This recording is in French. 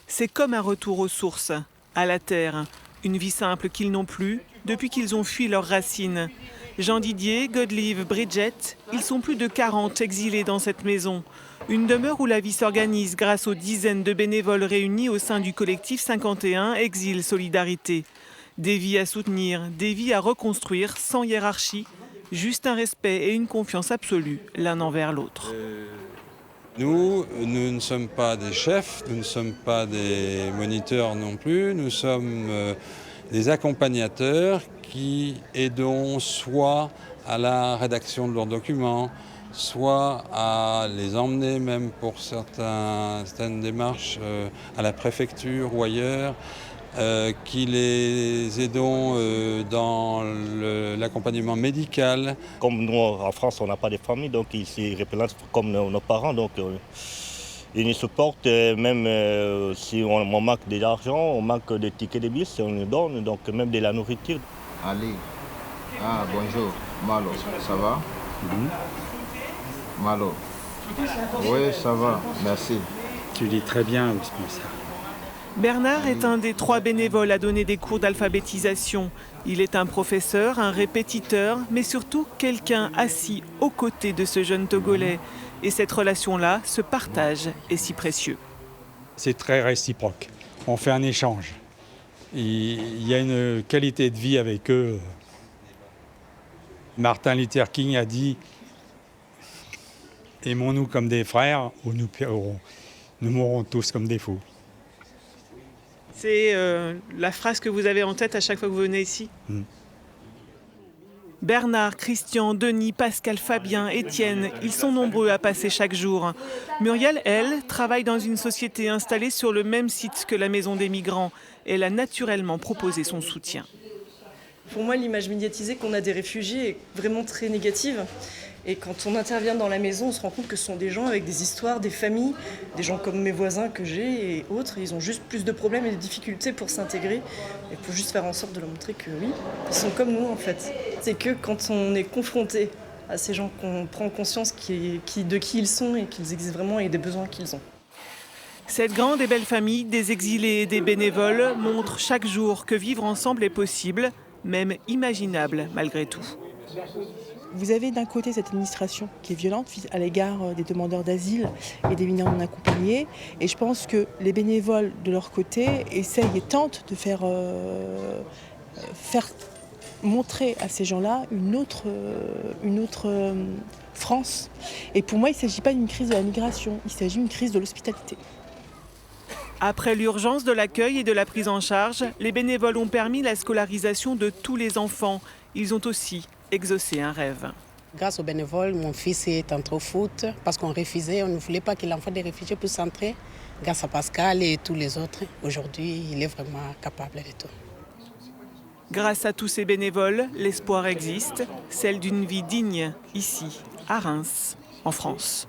C'est comme un retour aux sources, à la terre. Une vie simple qu'ils n'ont plus depuis qu'ils ont fui leurs racines. Jean Didier, Godelive, Bridget, ils sont plus de 40 exilés dans cette maison. Une demeure où la vie s'organise grâce aux dizaines de bénévoles réunis au sein du collectif 51 Exil Solidarité. Des vies à soutenir, des vies à reconstruire sans hiérarchie, juste un respect et une confiance absolue l'un envers l'autre. Nous ne sommes pas des chefs, nous ne sommes pas des moniteurs non plus, nous sommes des accompagnateurs qui aidons soit à la rédaction de leurs documents, soit à les emmener même pour certaines démarches à la préfecture ou ailleurs, qui les aidons dans l'accompagnement médical. Comme nous en France on n'a pas de famille, donc ils se représentent comme nos parents, donc ils nous supportent, même si on manque d'argent, on manque de tickets de bus, on nous donne, donc même de la nourriture. Ali, bonjour, Malo, ça va? Malo, oui ça va, merci. Tu lis très bien, Ousmane. Bernard est un des 3 bénévoles à donner des cours d'alphabétisation. Il est un professeur, un répétiteur, mais surtout quelqu'un assis aux côtés de ce jeune Togolais. Et cette relation-là, ce partage est si précieux. C'est très réciproque. On fait un échange. Il y a une qualité de vie avec eux. Martin Luther King a dit « Aimons-nous comme des frères ou nous périrons. Nous mourrons tous comme des fous. » C'est la phrase que vous avez en tête à chaque fois que vous venez ici. Bernard, Christian, Denis, Pascal, Fabien, Étienne, ils sont nombreux à passer chaque jour. Muriel, elle, travaille dans une société installée sur le même site que la Maison des Migrants. Elle a naturellement proposé son soutien. Pour moi, l'image médiatisée qu'on a des réfugiés est vraiment très négative. Et quand on intervient dans la maison, on se rend compte que ce sont des gens avec des histoires, des familles, des gens comme mes voisins que j'ai et autres. Ils ont juste plus de problèmes et de difficultés pour s'intégrer. Il faut juste faire en sorte de leur montrer que oui, ils sont comme nous en fait. C'est que quand on est confronté à ces gens qu'on prend conscience de qui ils sont et qu'ils existent vraiment et des besoins qu'ils ont. Cette grande et belle famille des exilés et des bénévoles montre chaque jour que vivre ensemble est possible, même imaginable malgré tout. Vous avez d'un côté cette administration qui est violente à l'égard des demandeurs d'asile et des mineurs non accompagnés. Et je pense que les bénévoles de leur côté essayent et tentent de faire montrer à ces gens-là une autre France. Et pour moi, il ne s'agit pas d'une crise de la migration, il s'agit d'une crise de l'hospitalité. Après l'urgence de l'accueil et de la prise en charge, les bénévoles ont permis la scolarisation de tous les enfants. Ils ont aussi exaucé un rêve. Grâce aux bénévoles, mon fils est entré au foot parce qu'on refusait, on ne voulait pas que l'enfant des réfugiés puisse entrer. Grâce à Pascal et tous les autres, aujourd'hui, il est vraiment capable de tout. Grâce à tous ces bénévoles, l'espoir existe, celle d'une vie digne, ici, à Reims, en France.